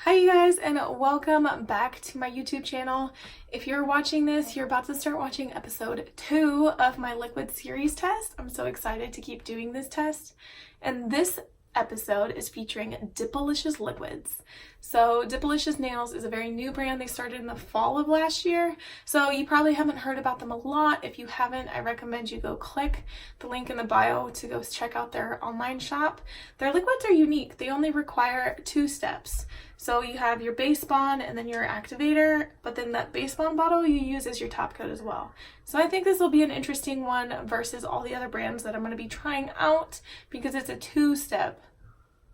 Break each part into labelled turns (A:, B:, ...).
A: Hi you guys, and welcome back to my YouTube channel. If you're watching this, you're about to start watching episode 2 of my liquid series test. I'm so excited to keep doing this test. And this episode is featuring Dipalicious liquids. So Dipalicious Nails is a very new brand. They started in the fall of last year. So you probably haven't heard about them a lot. If you haven't, I recommend you go click the link in the bio to go check out their online shop. Their liquids are unique. They only require 2 steps. So you have your base bond and then your activator, but then that base bond bottle you use as your top coat as well. So I think this will be an interesting one versus all the other brands that I'm going to be trying out because it's a 2-step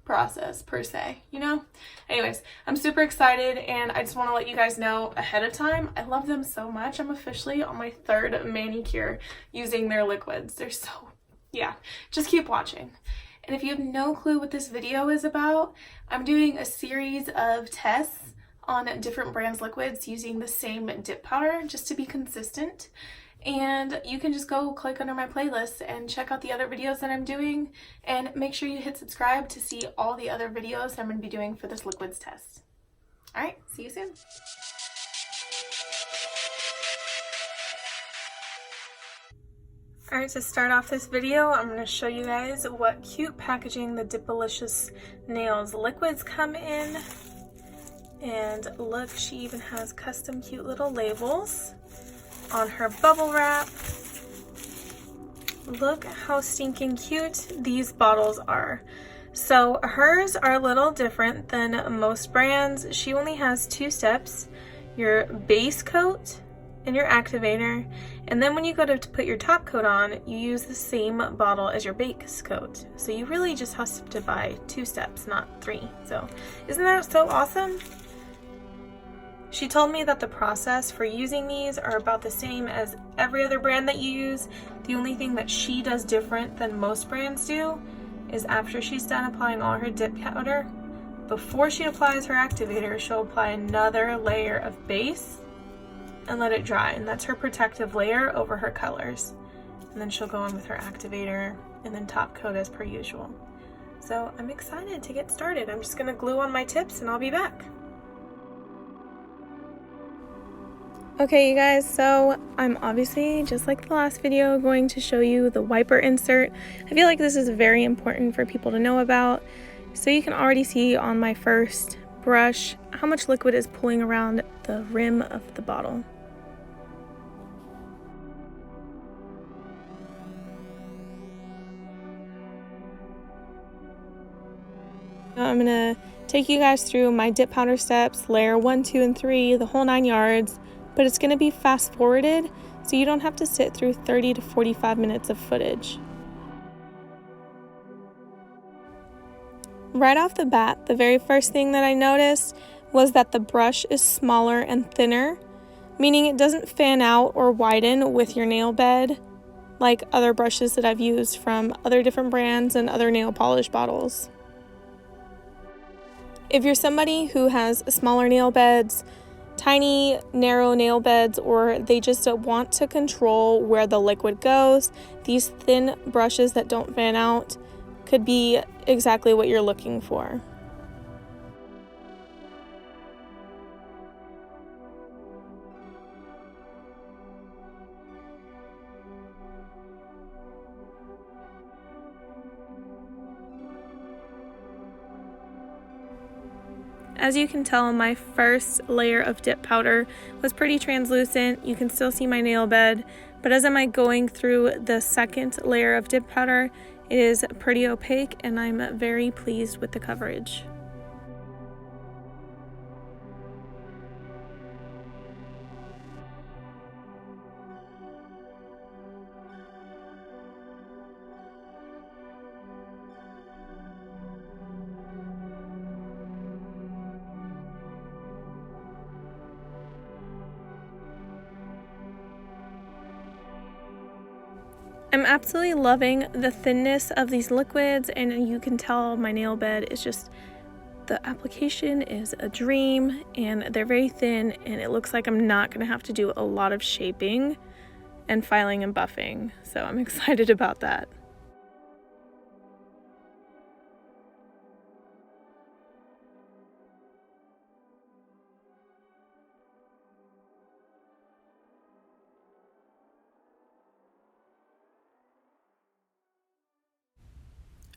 A: process per se, you know? Anyways, I'm super excited and I just want to let you guys know ahead of time, I love them so much. I'm officially on my 3rd manicure using their liquids. They're so, yeah, just keep watching. And if you have no clue what this video is about, I'm doing a series of tests on different brands' liquids using the same dip powder just to be consistent. And you can just go click under my playlist and check out the other videos that I'm doing, and make sure you hit subscribe to see all the other videos that I'm going to be doing for this liquids test. All right, see you soon. Alright, to start off this video, I'm going to show you guys what cute packaging the Dipalicious Nails liquids come in. And look, she even has custom cute little labels on her bubble wrap. Look how stinking cute these bottles are. So hers are a little different than most brands. She only has 2 steps, your base coat and your activator, and then when you go to put your top coat on, you use the same bottle as your base coat. So you really just have to buy 2 steps, not 3. So isn't that so awesome? She told me that the process for using these are about the same as every other brand that you use. The only thing that she does different than most brands do is after she's done applying all her dip powder, before she applies her activator, she'll apply another layer of base and let it dry, and that's her protective layer over her colors. And then she'll go on with her activator and then top coat as per usual. So I'm excited to get started. I'm just gonna glue on my tips and I'll be back. Okay you guys, so I'm obviously, just like the last video, going to show you the wiper insert. I feel like this is very important for people to know about. So you can already see on my first brush how much liquid is pulling around the rim of the bottle. I'm going to take you guys through my dip powder steps, layer 1, 2, and 3, the whole 9 yards, but it's going to be fast forwarded so you don't have to sit through 30 to 45 minutes of footage. Right off the bat, the very first thing that I noticed was that the brush is smaller and thinner, meaning it doesn't fan out or widen with your nail bed like other brushes that I've used from other different brands and other nail polish bottles. If you're somebody who has smaller nail beds, tiny, narrow nail beds, or they just want to control where the liquid goes, these thin brushes that don't fan out could be exactly what you're looking for. As you can tell, my first layer of dip powder was pretty translucent. You can still see my nail bed, but as I'm going through the second layer of dip powder, it is pretty opaque and I'm very pleased with the coverage. I'm absolutely loving the thinness of these liquids, and you can tell my nail bed is just, the application is a dream, and they're very thin, and it looks like I'm not going to have to do a lot of shaping and filing and buffing, so I'm excited about that.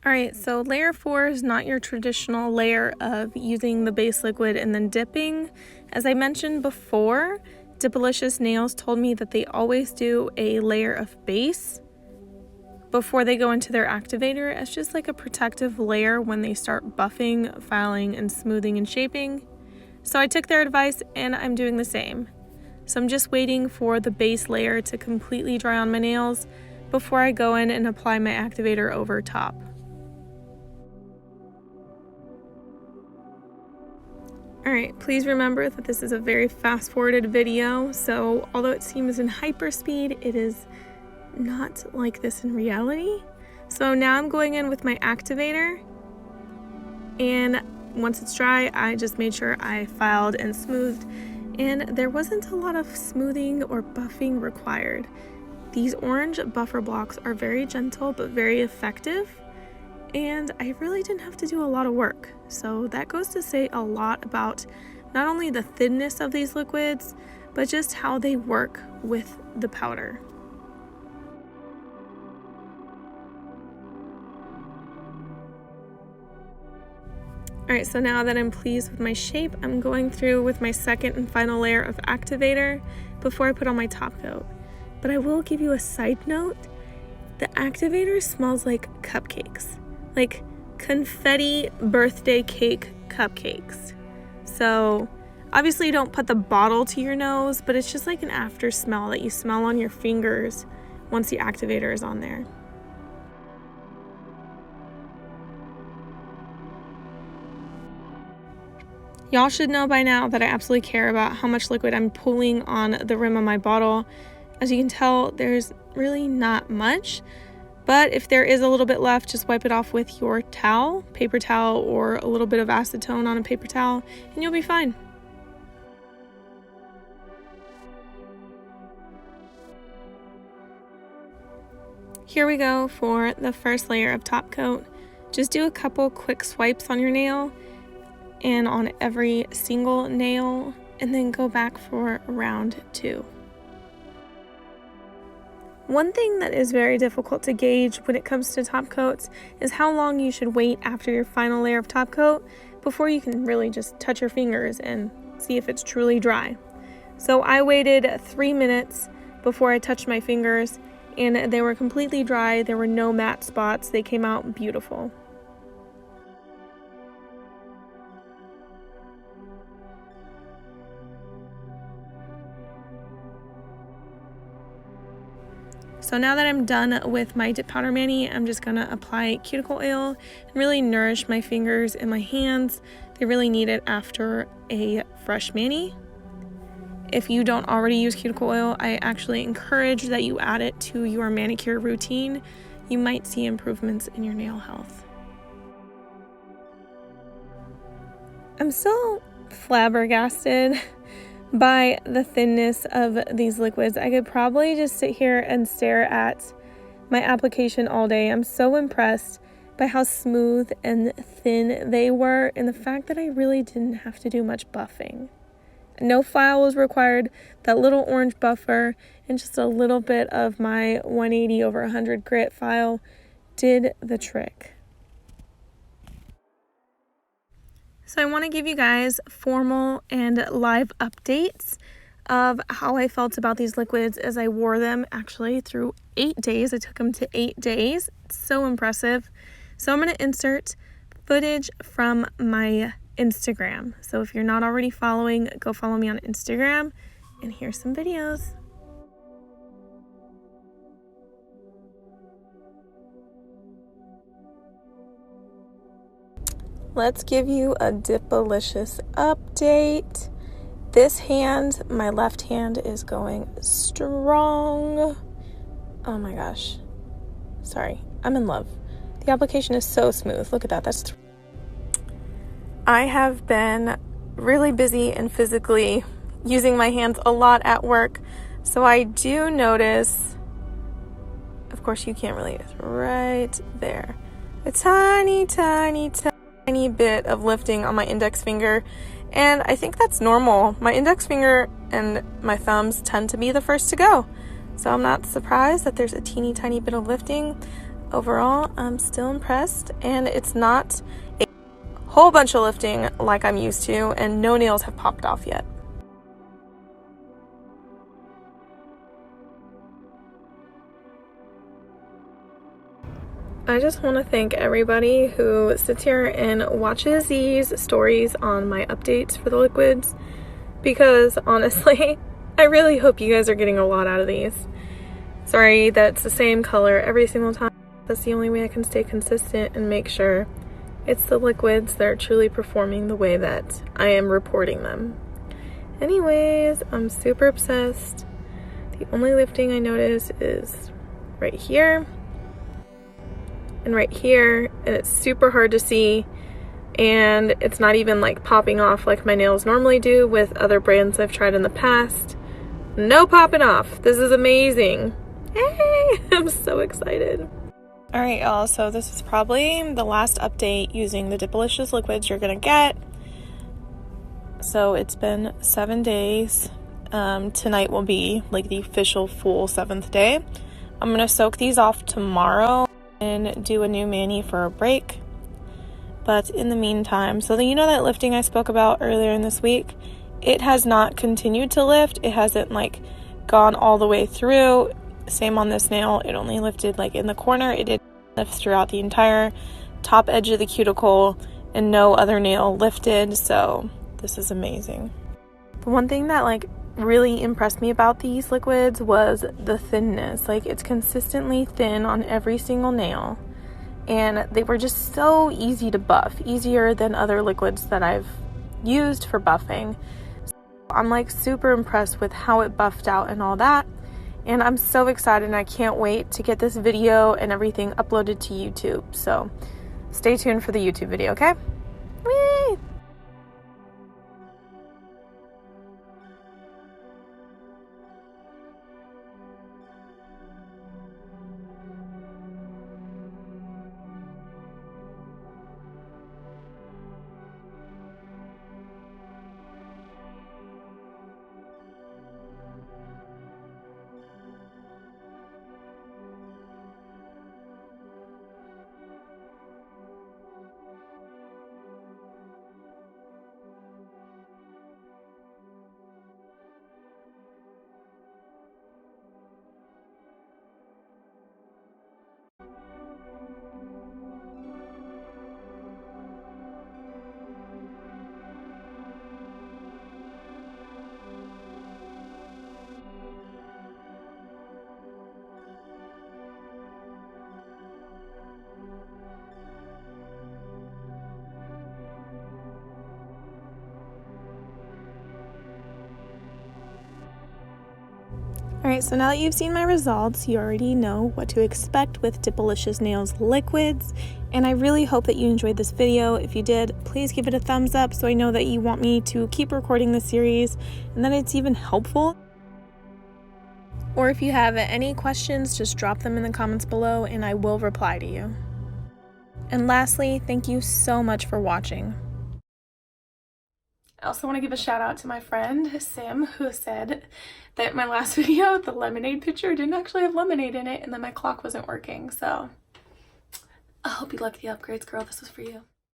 A: Alright, so layer 4 is not your traditional layer of using the base liquid and then dipping. As I mentioned before, Dipalicious Nails told me that they always do a layer of base before they go into their activator as just like a protective layer when they start buffing, filing, and smoothing and shaping. So I took their advice and I'm doing the same. So I'm just waiting for the base layer to completely dry on my nails before I go in and apply my activator over top. Alright, please remember that this is a very fast-forwarded video, so although it seems in hyperspeed, it is not like this in reality. So now I'm going in with my activator, and once it's dry, I just made sure I filed and smoothed, and there wasn't a lot of smoothing or buffing required. These orange buffer blocks are very gentle but very effective, and I really didn't have to do a lot of work. So that goes to say a lot about not only the thinness of these liquids, but just how they work with the powder. Alright, so now that I'm pleased with my shape, I'm going through with my second and final layer of activator before I put on my top coat. But I will give you a side note, the activator smells like cupcakes. Like confetti birthday cake cupcakes. So obviously you don't put the bottle to your nose, but it's just like an after smell that you smell on your fingers once the activator is on there. Y'all should know by now that I absolutely care about how much liquid I'm pulling on the rim of my bottle. As you can tell, there's really not much. But if there is a little bit left, just wipe it off with your towel, paper towel, or a little bit of acetone on a paper towel, and you'll be fine. Here we go for the first layer of top coat. Just do a couple quick swipes on your nail and on every single nail, and then go back for round 2. One thing that is very difficult to gauge when it comes to top coats is how long you should wait after your final layer of top coat before you can really just touch your fingers and see if it's truly dry. So I waited 3 minutes before I touched my fingers, and they were completely dry. There were no matte spots. They came out beautiful. So now that I'm done with my dip powder mani, I'm just gonna apply cuticle oil and really nourish my fingers and my hands. They really need it after a fresh mani. If you don't already use cuticle oil, I actually encourage that you add it to your manicure routine. You might see improvements in your nail health. I'm still flabbergasted by the thinness of these liquids. I could probably just sit here and stare at my application all day. I'm so impressed by how smooth and thin they were, and the fact that I really didn't have to do much buffing. No file was required. That little orange buffer and just a little bit of my 180 over 100 grit file did the trick. So I want to give you guys formal and live updates of how I felt about these liquids as I wore them actually through 8 days. I took them to 8 days. It's so impressive. So I'm going to insert footage from my Instagram. So if you're not already following, go follow me on Instagram, and here's some videos. Let's give you a Dipalicious update. This hand, my left hand, is going strong. Oh my gosh. Sorry, I'm in love. The application is so smooth. Look at that. I have been really busy and physically using my hands a lot at work. So I do notice, of course you can't really, it's right there, a tiny bit of lifting on my index finger, and I think that's normal. My index finger and my thumbs tend to be the first to go, so I'm not surprised that there's a teeny tiny bit of lifting. overall, I'm still impressed, and it's not a whole bunch of lifting like I'm used to, and no nails have popped off yet. I just want to thank everybody who sits here and watches these stories on my updates for the liquids, because honestly, I really hope you guys are getting a lot out of these. Sorry that it's the same color every single time. That's the only way I can stay consistent and make sure it's the liquids that are truly performing the way that I am reporting them. Anyways, I'm super obsessed. The only lifting I notice is right here and right here, and it's super hard to see, and it's not even like popping off like my nails normally do with other brands I've tried in the past. No popping off. This is amazing. Hey, I'm so excited. All right, y'all, so this is probably the last update using the Dipalicious liquids you're gonna get. So it's been 7 days. Tonight will be like the official full 7th day. I'm gonna soak these off tomorrow and do a new mani for a break. But in the meantime, so that you know that lifting I spoke about earlier in this week, it has not continued to lift. It hasn't like gone all the way through. Same on this nail. It only lifted like in the corner. It didn't lift throughout the entire top edge of the cuticle, and no other nail lifted. So this is amazing. The one thing that like really impressed me about these liquids was the thinness. Like, it's consistently thin on every single nail, and they were just so easy to buff, easier than other liquids that I've used for buffing. So I'm like super impressed with how it buffed out and all that, and I'm so excited, and I can't wait to get this video and everything uploaded to YouTube. So stay tuned for the YouTube video, okay? Whee! Alright, so now that you've seen my results, you already know what to expect with Dipalicious Nails liquids, and I really hope that you enjoyed this video. If you did, please give it a thumbs up so I know that you want me to keep recording this series and that it's even helpful. Or if you have any questions, just drop them in the comments below and I will reply to you. And lastly, thank you so much for watching. I also want to give a shout out to my friend Sam, who said that my last video, the lemonade picture, didn't actually have lemonade in it, and then my clock wasn't working. So I hope you like the upgrades, girl. This was for you.